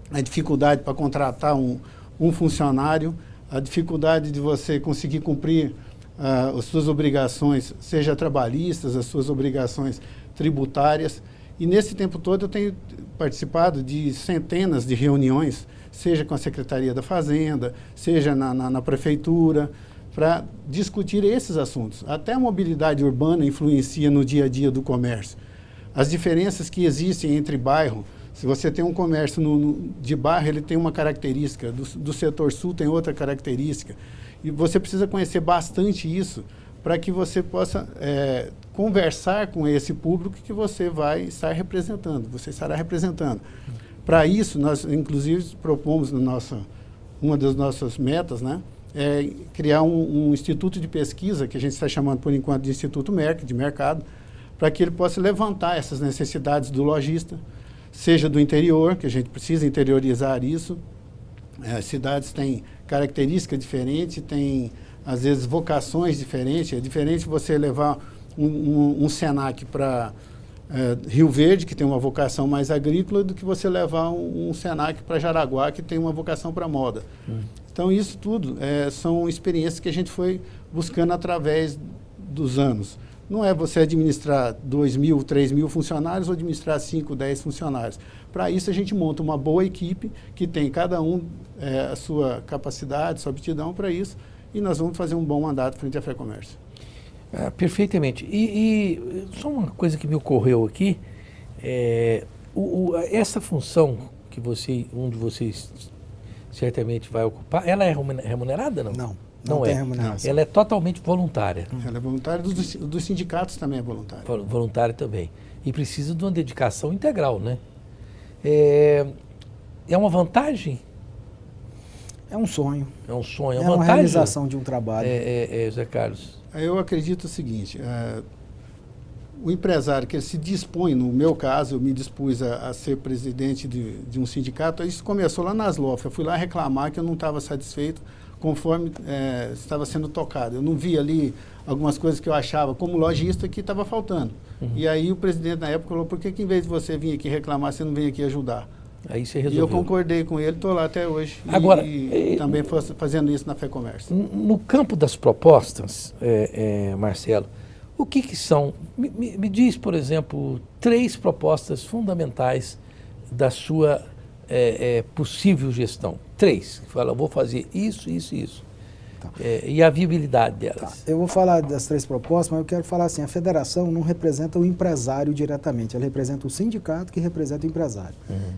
a dificuldade para contratar um funcionário, a dificuldade de você conseguir cumprir as suas obrigações, seja trabalhistas, as suas obrigações tributárias. E nesse tempo todo eu tenho participado de centenas de reuniões, seja com a Secretaria da Fazenda, seja na Prefeitura, para discutir esses assuntos. Até a mobilidade urbana influencia no dia a dia do comércio. As diferenças que existem entre bairro, se você tem um comércio de bairro, ele tem uma característica, do setor sul tem outra característica. E você precisa conhecer bastante isso para que você possa conversar com esse público que você vai estar representando, você estará representando. Para isso, nós, inclusive, propomos uma das nossas metas, né, criar um instituto de pesquisa, que a gente está chamando, por enquanto, de Instituto MERC, de mercado, para que ele possa levantar essas necessidades do lojista, seja do interior, que a gente precisa interiorizar isso. As cidades têm características diferentes, têm, às vezes, vocações diferentes. É diferente você levar um SENAC para Rio Verde, que tem uma vocação mais agrícola, do que você levar um SENAC para Jaraguá, que tem uma vocação para moda. Então, isso tudo são experiências que a gente foi buscando através dos anos. Não é você administrar 2.000, 3.000 funcionários ou administrar 5, 10 funcionários. Para isso, a gente monta uma boa equipe que tem cada um a sua capacidade, sua aptidão para isso, e nós vamos fazer um bom mandato frente à FEComércio. Perfeitamente. E só uma coisa que me ocorreu aqui, essa função que um de vocês certamente vai ocupar, ela é remunerada, não? Não tem remuneração. Ela é totalmente voluntária. Ela é voluntária, dos sindicatos também é voluntária. Voluntária também. E precisa de uma dedicação integral, né? É uma vantagem? É um sonho. É um sonho. É uma realização de um trabalho. José Carlos. Eu acredito o seguinte, o empresário que se dispõe, no meu caso, eu me dispus a ser presidente de um sindicato, isso começou lá nas LOF. Eu fui lá reclamar que eu não estava satisfeito conforme estava sendo tocado. Eu não vi ali algumas coisas que eu achava como lojista que estava faltando. E aí o presidente na época falou, por que em vez de você vir aqui reclamar, você não vem aqui ajudar? Aí você resolveu. E eu concordei com ele, estou lá até hoje. Agora, e também fazendo isso na FEComércio. No campo das propostas, Marcelo, o que são? Me diz, por exemplo, 3 propostas fundamentais da sua possível gestão. 3. Fala, vou fazer isso, isso e isso. Tá. E a viabilidade delas. Tá. Eu vou falar das 3 propostas, mas eu quero falar assim, a federação não representa o empresário diretamente, ela representa o sindicato que representa o empresário.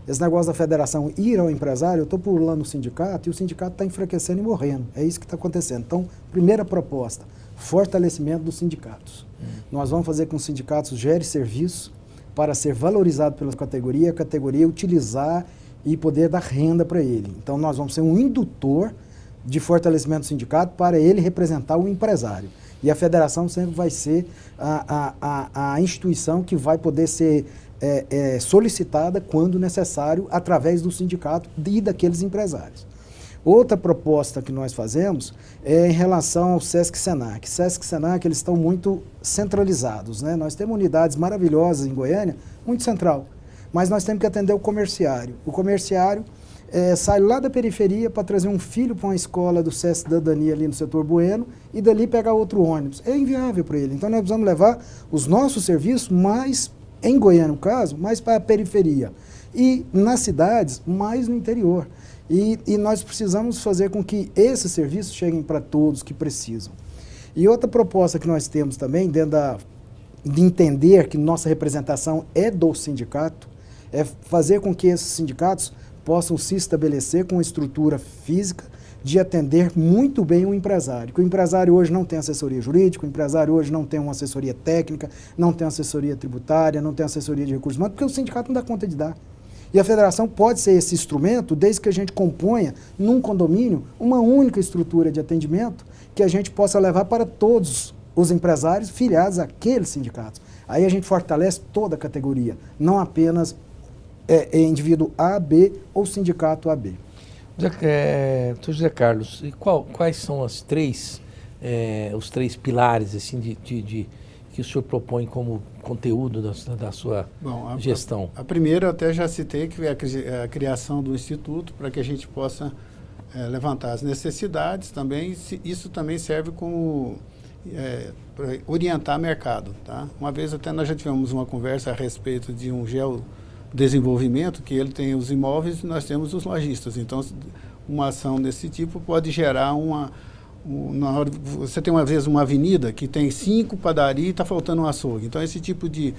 Esse negócio da federação ir ao empresário, eu estou pulando o sindicato e o sindicato está enfraquecendo e morrendo. É isso que está acontecendo. Então, primeira proposta, fortalecimento dos sindicatos. Nós vamos fazer com que os sindicatos gerem serviço para ser valorizado pela categoria, a categoria utilizar e poder dar renda para ele. Então, nós vamos ser um indutor de fortalecimento do sindicato para ele representar o empresário. E a federação sempre vai ser a instituição que vai poder ser solicitada quando necessário através do sindicato e daqueles empresários. Outra proposta que nós fazemos é em relação ao Sesc-Senac. Sesc e Senac, eles estão muito centralizados, né? Nós temos unidades maravilhosas em Goiânia, muito central, mas nós temos que atender o comerciário. O comerciário sai lá da periferia para trazer um filho para uma escola do Sesc Cidadania ali no setor Bueno e dali pegar outro ônibus. É inviável para ele. Então nós precisamos levar os nossos serviços mais, em Goiânia no caso, mais para a periferia. E nas cidades, mais no interior. E nós precisamos fazer com que esses serviços cheguem para todos que precisam. E outra proposta que nós temos também, dentro de entender que nossa representação é do sindicato, é fazer com que esses sindicatos possam se estabelecer com estrutura física, de atender muito bem o empresário. Que o empresário hoje não tem assessoria jurídica, o empresário hoje não tem uma assessoria técnica, não tem assessoria tributária, não tem assessoria de recursos humanos, porque o sindicato não dá conta de dar. E a federação pode ser esse instrumento, desde que a gente componha, num condomínio, uma única estrutura de atendimento que a gente possa levar para todos os empresários filiados àqueles sindicatos. Aí a gente fortalece toda a categoria, não apenas indivíduo A, B ou sindicato AB. José Carlos, e quais são os três pilares assim, que o senhor propõe como conteúdo da sua gestão? A primeira eu até já citei, que é a criação do Instituto, para que a gente possa levantar as necessidades também. Isso também serve como para orientar o mercado. Tá? Uma vez até nós já tivemos uma conversa a respeito de um geodesenvolvimento, que ele tem os imóveis e nós temos os lojistas. Então, uma ação desse tipo pode gerar você tem uma vez uma avenida que tem 5 padarias e está faltando um açougue. Então, esse tipo de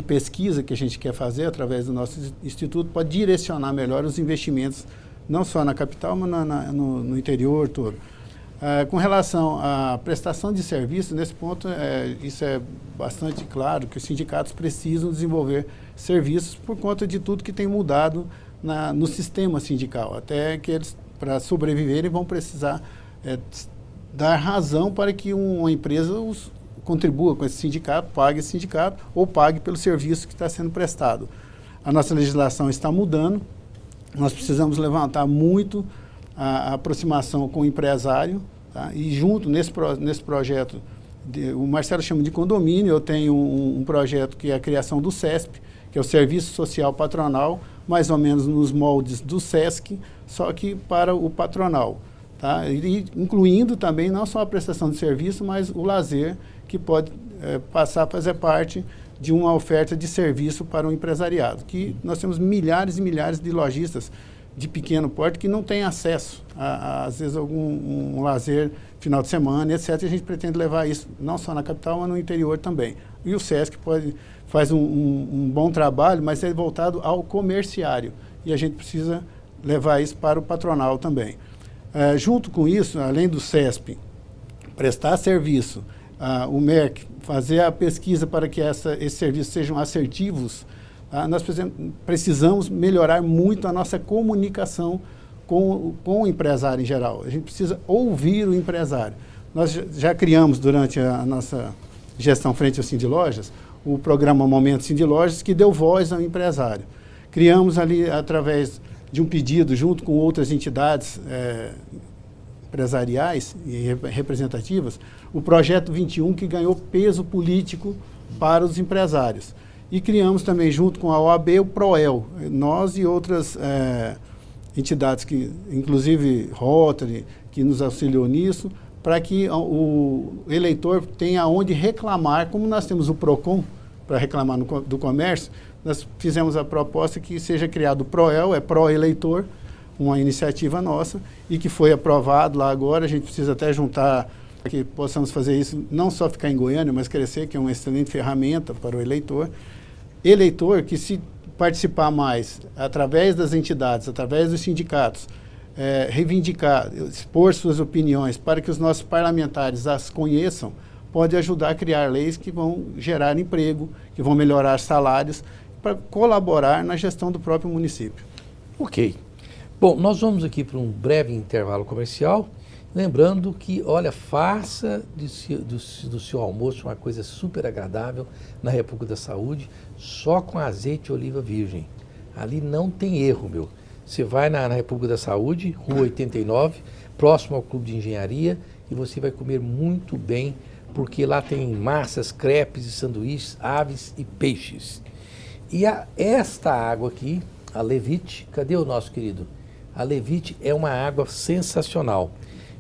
pesquisa que a gente quer fazer através do nosso instituto pode direcionar melhor os investimentos, não só na capital, mas no interior todo. Com relação à prestação de serviço, nesse ponto, isso é bastante claro, que os sindicatos precisam desenvolver serviços por conta de tudo que tem mudado no sistema sindical. Até que eles, para sobreviverem, vão precisar dar razão para que uma empresa contribua com esse sindicato, pague esse sindicato ou pague pelo serviço que está sendo prestado. A nossa legislação está mudando, nós precisamos levantar muito a aproximação com o empresário, tá? E junto nesse projeto, o Marcelo chama de condomínio, eu tenho um projeto que é a criação do SESP, que é o Serviço Social Patronal, mais ou menos nos moldes do SESC, só que para o patronal. Tá? E incluindo também não só a prestação de serviço, mas o lazer, que pode passar a fazer parte de uma oferta de serviço para o empresariado. Que nós temos milhares e milhares de lojistas de pequeno porte que não têm acesso às vezes, algum lazer final de semana, etc. E a gente pretende levar isso não só na capital, mas no interior também. E o SESC faz um bom trabalho, mas é voltado ao comerciário. E a gente precisa levar isso para o patronal também. Junto com isso, além do SESP, prestar serviço, o MEC fazer a pesquisa para que esses serviços sejam assertivos, nós precisamos melhorar muito a nossa comunicação com o empresário em geral. A gente precisa ouvir o empresário. Nós já criamos, durante a nossa gestão frente ao Sindilojas, o programa Momento Sindilojas, que deu voz ao empresário. Criamos ali, através de um pedido, junto com outras entidades empresariais e representativas, o Projeto 21, que ganhou peso político para os empresários. E criamos também, junto com a OAB, o PROEL. Nós e outras entidades, inclusive Rotary, que nos auxiliou nisso, para que o eleitor tenha onde reclamar. Como nós temos o PROCON, para reclamar do comércio, nós fizemos a proposta que seja criado o PROEL, pró-eleitor, uma iniciativa nossa, e que foi aprovado lá agora. A gente precisa até juntar para que possamos fazer isso, não só ficar em Goiânia, mas crescer, que é uma excelente ferramenta para o eleitor. Eleitor que, se participar mais, através das entidades, através dos sindicatos, reivindicar, expor suas opiniões para que os nossos parlamentares as conheçam, pode ajudar a criar leis que vão gerar emprego, que vão melhorar salários, para colaborar na gestão do próprio município. Ok. Bom, nós vamos aqui para um breve intervalo comercial, lembrando que, olha, faça do seu almoço uma coisa super agradável na República da Saúde, só com azeite de oliva virgem. Ali não tem erro, meu. Você vai na República da Saúde, Rua 89, próximo ao Clube de Engenharia, e você vai comer muito bem, porque lá tem massas, crepes e sanduíches, aves e peixes. E esta água aqui, a Levite, cadê o nosso querido? A Levite é uma água sensacional.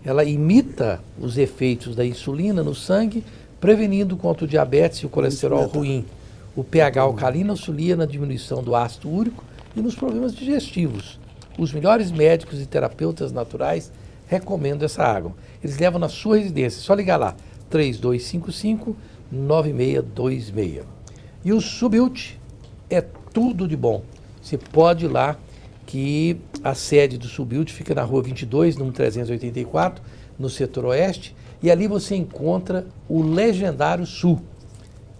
Ela imita os efeitos da insulina no sangue, prevenindo contra o diabetes e o colesterol ruim, o pH alcalino auxilia na diminuição do ácido úrico e nos problemas digestivos. Os melhores médicos e terapeutas naturais recomendam essa água. Eles levam na sua residência, é só ligar lá, 3255-9626. E o Subilt é tudo de bom. Você pode ir lá, que A sede do Subbuild fica na rua 22, número 384, no setor oeste, e ali você encontra o Legendário Sul,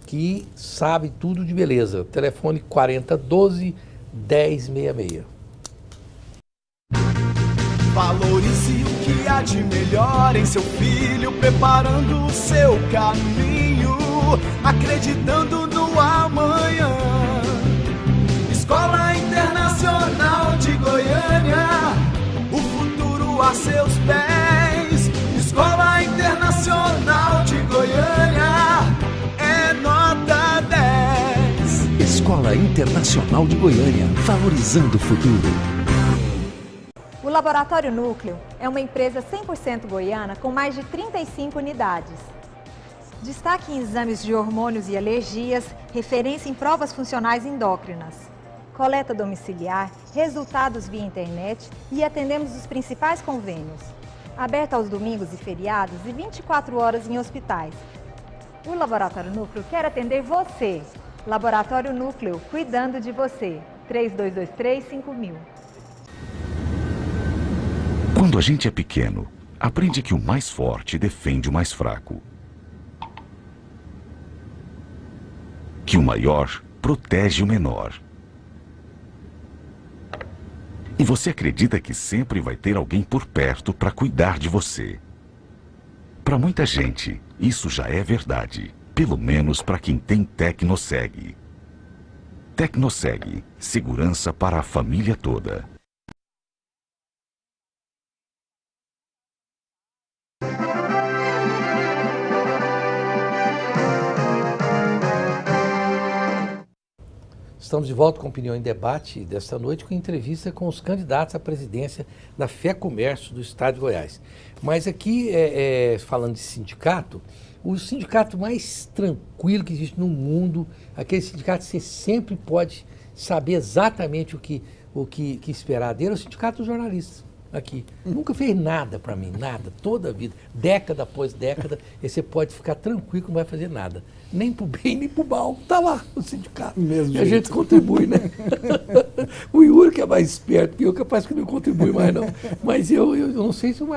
que sabe tudo de beleza. Telefone 4012-1066. Valorize o que há de melhor em seu filho, preparando o seu caminho, acreditando no amanhã. Escola Internacional de Goiânia, o futuro a seus pés. Escola Internacional de Goiânia, é nota 10. Escola Internacional de Goiânia, valorizando o futuro. O Laboratório Núcleo é uma empresa 100% goiana com mais de 35 unidades. Destaque em exames de hormônios e alergias, referência em provas funcionais endócrinas. Coleta domiciliar, resultados via internet e atendemos os principais convênios. Aberto aos domingos e feriados e 24 horas em hospitais. O Laboratório Núcleo quer atender você. Laboratório Núcleo, cuidando de você. 3223-5000. Quando a gente é pequeno, aprende que o mais forte defende o mais fraco. Que o maior protege o menor. E você acredita que sempre vai ter alguém por perto para cuidar de você. Para muita gente, isso já é verdade. Pelo menos para quem tem Tecnoseg. Tecnoseg, segurança para a família toda. Estamos de volta com Opinião em Debate desta noite com entrevista com os candidatos à presidência da FEComércio do Estado de Goiás. Mas aqui, falando de sindicato, o sindicato mais tranquilo que existe no mundo, aquele sindicato que você sempre pode saber exatamente o que esperar dele, é o Sindicato dos Jornalistas. Aqui. Nunca fez nada para mim, nada, toda a vida, década após década, e você pode ficar tranquilo que não vai fazer nada. Nem pro bem, nem pro mal. Tá lá o sindicato. Mesmo e a gente contribui, né? O Yuri, que é mais esperto que eu, capaz que não contribui mais, não. Mas eu não sei se o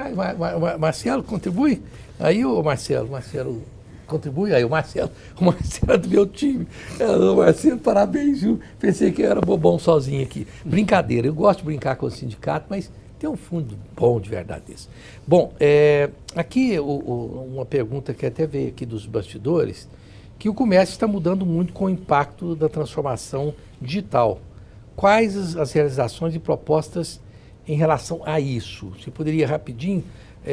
Marcelo contribui. Aí o Marcelo contribui, aí o Marcelo é do meu time. O Marcelo, parabéns, viu? Pensei que eu era bobão sozinho aqui. Brincadeira, eu gosto de brincar com o sindicato, mas tem um fundo bom de verdade desse. Bom, aqui uma pergunta que até veio aqui dos bastidores, que o comércio está mudando muito com o impacto da transformação digital. Quais as realizações e propostas em relação a isso? Você poderia rapidinho,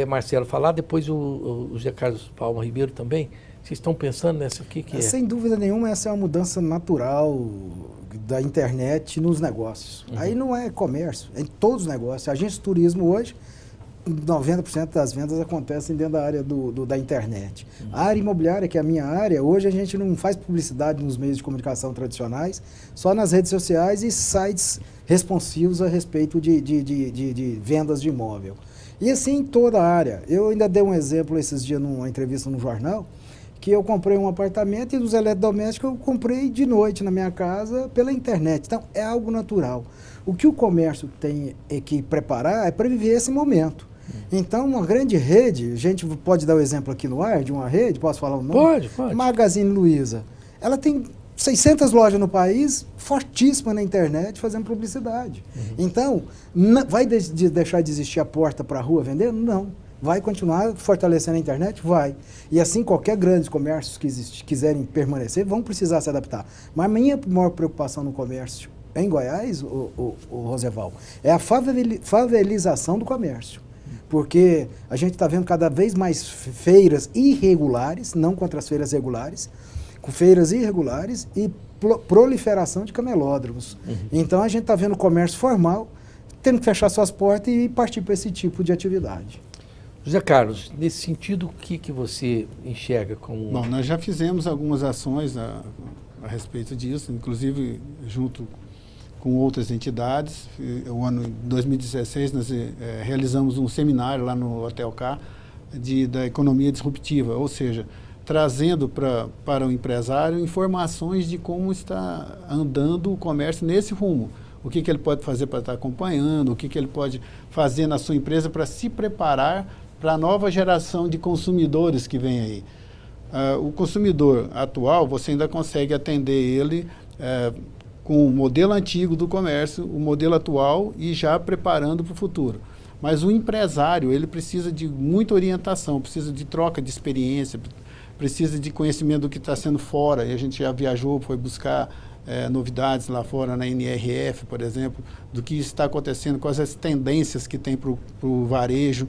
Marcelo, falar, depois o José Carlos Palma Ribeiro também. Vocês estão pensando nessa aqui que Sem dúvida nenhuma, essa é uma mudança natural da internet nos negócios. Aí não é comércio, é em todos os negócios. A agência de turismo hoje, 90% das vendas acontecem dentro da área da internet. A área imobiliária, que é a minha área, hoje a gente não faz publicidade nos meios de comunicação tradicionais, só nas redes sociais e sites responsivos a respeito de vendas de imóvel. E assim em toda a área. Eu ainda dei um exemplo esses dias numa entrevista no jornal, que eu comprei um apartamento e dos eletrodomésticos eu comprei de noite na minha casa pela internet. Então, é algo natural. O que o comércio tem que preparar é para viver esse momento. Então, uma grande rede, a gente pode dar o exemplo aqui no ar de uma rede, posso falar o nome? Pode. Magazine Luiza. Ela tem 600 lojas no país, fortíssima na internet, fazendo publicidade. Então, vai deixar de existir a porta para a rua vender? Não. Vai continuar fortalecendo a internet? Vai. E assim, qualquer grandes comércios que quiserem permanecer, vão precisar se adaptar. Mas a minha maior preocupação no comércio em Goiás, o Roseval, é a favelização do comércio. Porque a gente está vendo cada vez mais feiras irregulares, não contra as feiras regulares, com feiras irregulares e proliferação de camelódromos. Então, a gente está vendo o comércio formal tendo que fechar suas portas e partir para esse tipo de atividade. José Carlos, nesse sentido, o que você enxerga como... Bom, nós já fizemos algumas ações a respeito disso, inclusive junto com outras entidades. O ano de 2016 nós realizamos um seminário lá no Hotel K da economia disruptiva, ou seja, trazendo para o empresário informações de como está andando o comércio nesse rumo. o que ele pode fazer para estar acompanhando, o que ele pode fazer na sua empresa para se preparar para a nova geração de consumidores que vem aí. O consumidor atual, você ainda consegue atender ele com o modelo antigo do comércio, o modelo atual e já preparando para o futuro. Mas o empresário, ele precisa de muita orientação, precisa de troca de experiência, precisa de conhecimento do que está sendo fora. E a gente já viajou, foi buscar novidades lá fora, na NRF, por exemplo, do que está acontecendo, quais as tendências que tem para o varejo.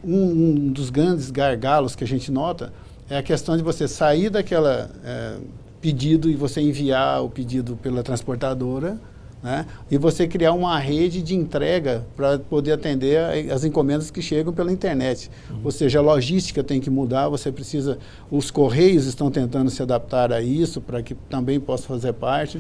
Um dos grandes gargalos que a gente nota é a questão de você sair daquela pedido e você enviar o pedido pela transportadora, né? E você criar uma rede de entrega para poder atender as encomendas que chegam pela internet. Ou seja, a logística tem que mudar, os Correios estão tentando se adaptar a isso para que também possa fazer parte,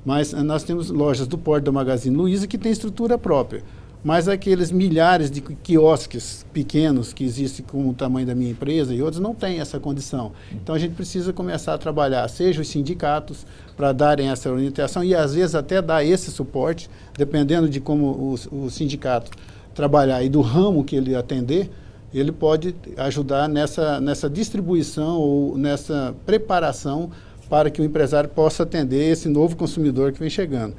mas nós temos lojas do Porto do Magazine Luiza que tem estrutura própria, mas aqueles milhares de quiosques pequenos que existem com o tamanho da minha empresa e outros não têm essa condição. Então a gente precisa começar a trabalhar, seja os sindicatos, para darem essa orientação e às vezes até dar esse suporte, dependendo de como o sindicato trabalhar e do ramo que ele atender, ele pode ajudar nessa distribuição ou nessa preparação para que o empresário possa atender esse novo consumidor que vem chegando.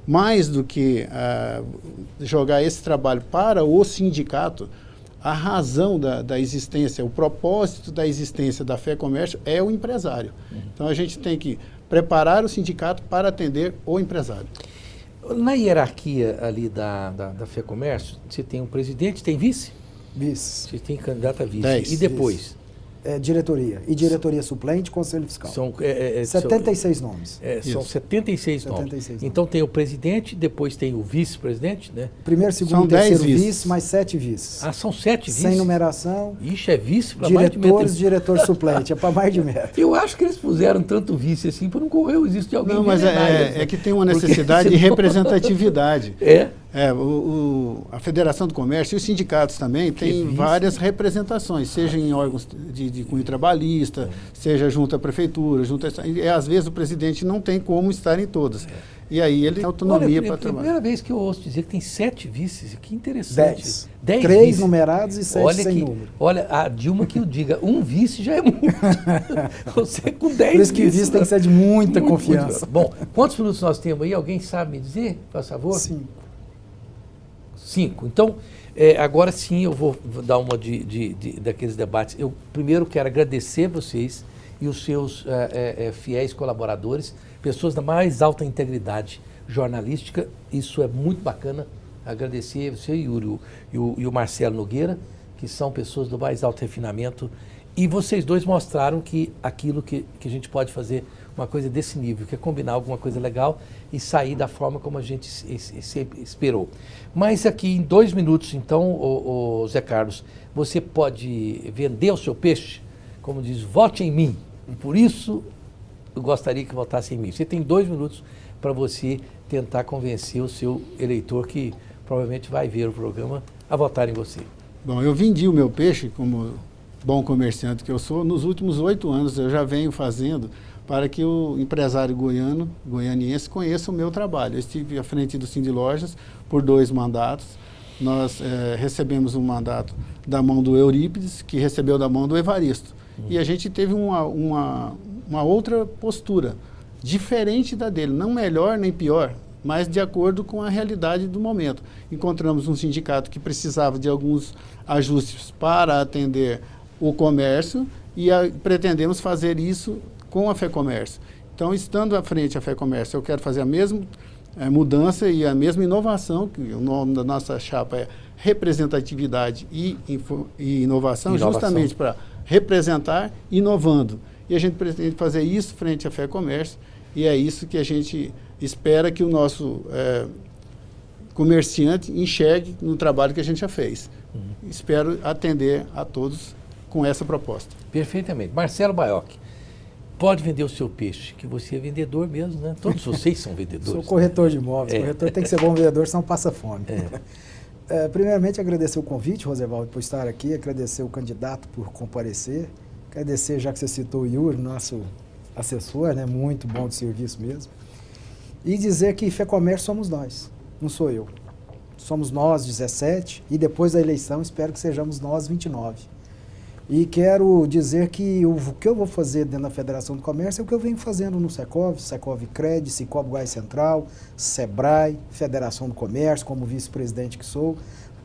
Mais do que jogar esse trabalho para o sindicato, a razão da existência, o propósito da existência da FEComércio é o empresário. Então a gente tem que preparar o sindicato para atender o empresário. Na hierarquia ali da FEComércio, você tem um presidente, tem vice? Vice. Você tem candidato a vice. 10, e depois? Vice. Diretoria. E diretoria suplente, conselho fiscal. São 76 nomes. São 76 nomes. 76 então tem o presidente, depois tem o vice-presidente, né? Primeiro, segundo, terceiro vice, mais 7 vices. São 7 vices? Sem numeração. Ixi, é vice para mais de metro. Diretores, diretor suplente, é para mais de metro. Eu acho que eles puseram tanto vice assim para não correr o risco de alguém. Não, mas é que tem uma necessidade de representatividade. A Federação do Comércio e os sindicatos também têm várias representações, seja em órgãos de cunho trabalhista, seja junto à prefeitura, às vezes o presidente não tem como estar em todas. E aí ele tem autonomia para trabalhar. É a primeira vez que eu ouço dizer que tem 7 vices, que interessante. 10 3 numerados e 7 sem número. Olha, a Dilma que o diga, um vice já é muito. Você com 10 Por isso que vice tem que ser de muita confiança. Bom, quantos minutos nós temos aí? Alguém sabe me dizer, por favor? 5. Então, agora sim eu vou dar uma daqueles debates. Eu primeiro quero agradecer vocês e os seus fiéis colaboradores, pessoas da mais alta integridade jornalística. Isso é muito bacana. Agradecer você, Yuri, e o Marcelo Nogueira, que são pessoas do mais alto refinamento. E vocês dois mostraram que aquilo que a gente pode fazer, uma coisa desse nível, que é combinar alguma coisa legal e sair da forma como a gente sempre esperou. Mas aqui em 2 minutos, então, o Zé Carlos, você pode vender o seu peixe, como diz, vote em mim. Por isso, eu gostaria que votasse em mim. Você tem 2 minutos para você tentar convencer o seu eleitor, que provavelmente vai ver o programa, a votar em você. Bom, eu vendi o meu peixe, como bom comerciante que eu sou, nos últimos 8 anos eu já venho fazendo para que o empresário goianiense conheça o meu trabalho. Eu estive à frente do Cindy Lojas por 2 mandatos. Nós recebemos um mandato da mão do Eurípides, que recebeu da mão do Evaristo. E a gente teve uma outra postura, diferente da dele, não melhor nem pior, mas de acordo com a realidade do momento. Encontramos um sindicato que precisava de alguns ajustes para atender o comércio e pretendemos fazer isso com a FEComércio. Então, estando à frente a FEComércio, eu quero fazer a mesma mudança e a mesma inovação, que o nome da nossa chapa é Representatividade e Inovação, justamente para representar inovando. E a gente pretende fazer isso frente à FEComércio, e é isso que a gente espera que o nosso comerciante enxergue no trabalho que a gente já fez. Espero atender a todos com essa proposta. Perfeitamente. Marcelo Baiocchi, pode vender o seu peixe, que você é vendedor mesmo, né? Todos vocês são vendedores. Sou corretor de imóveis. Corretor tem que ser bom vendedor, senão passa fome. Primeiramente, agradecer o convite, Rosevaldo, por estar aqui, agradecer o candidato por comparecer, agradecer, já que você citou o Yuri, nosso assessor, né? Muito bom de serviço mesmo. e dizer que Fé Comércio somos nós, não sou eu. Somos nós, 17, e depois da eleição espero que sejamos nós, 29. E quero dizer que o que eu vou fazer dentro da Federação do Comércio é o que eu venho fazendo no Secov, Secov Cred, Cicobi Goiás Central, Sebrae, Federação do Comércio, como vice-presidente que sou.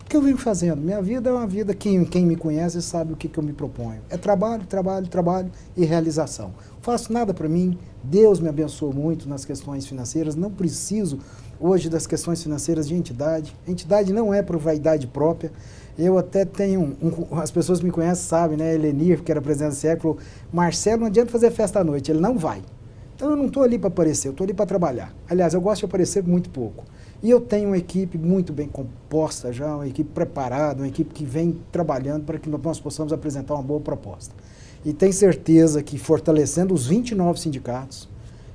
O que eu venho fazendo? Minha vida é uma vida que quem me conhece sabe o que eu me proponho. É trabalho, trabalho, trabalho e realização. Não faço nada para mim, Deus me abençoou muito nas questões financeiras, não preciso hoje das questões financeiras de entidade. A entidade não é por vaidade própria. Eu até tenho, as pessoas que me conhecem sabem, né? Elenir, que era presidente do século, Marcelo, não adianta fazer festa à noite, ele não vai. Então eu não estou ali para aparecer, eu estou ali para trabalhar. Aliás, eu gosto de aparecer muito pouco. E eu tenho uma equipe muito bem composta já, uma equipe preparada, uma equipe que vem trabalhando para que nós possamos apresentar uma boa proposta. E tenho certeza que fortalecendo os 29 sindicatos,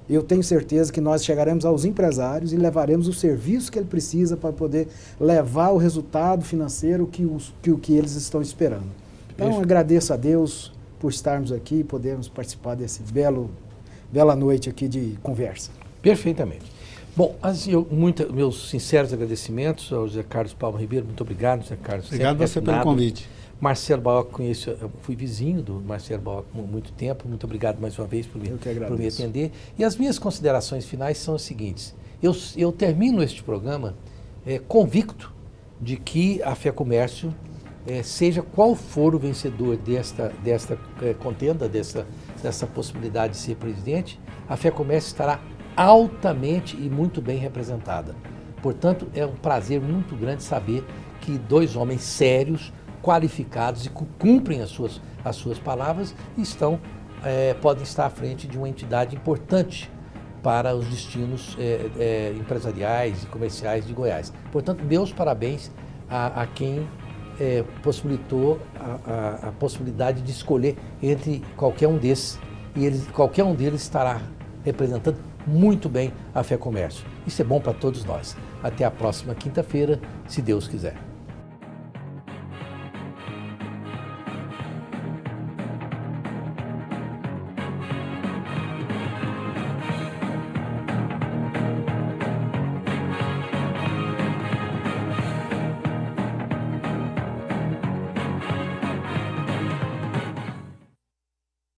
eu tenho certeza que nós chegaremos aos empresários e levaremos o serviço que ele precisa para poder levar o resultado financeiro que eles estão esperando. Então, agradeço a Deus por estarmos aqui e podermos participar desse bela noite aqui de conversa. Perfeitamente. Bom, meus sinceros agradecimentos ao José Carlos Palma Ribeiro. Muito obrigado, José Carlos. Obrigado você pelo convite. Marcelo Baoc, fui vizinho do Marcelo Baoc há muito tempo. Muito obrigado mais uma vez por me atender. E as minhas considerações finais são as seguintes. Eu termino este programa convicto de que a Fé Comércio, seja qual for o vencedor desta contenda, dessa possibilidade de ser presidente, a Fé Comércio estará altamente e muito bem representada. Portanto, é um prazer muito grande saber que dois homens sérios, qualificados e que cumprem as suas palavras podem estar à frente de uma entidade importante para os destinos empresariais e comerciais de Goiás. Portanto, meus parabéns a quem possibilitou a possibilidade de escolher entre qualquer um desses, e qualquer um deles estará representando muito bem a Fé Comércio. Isso é bom para todos nós. Até a próxima quinta-feira, se Deus quiser.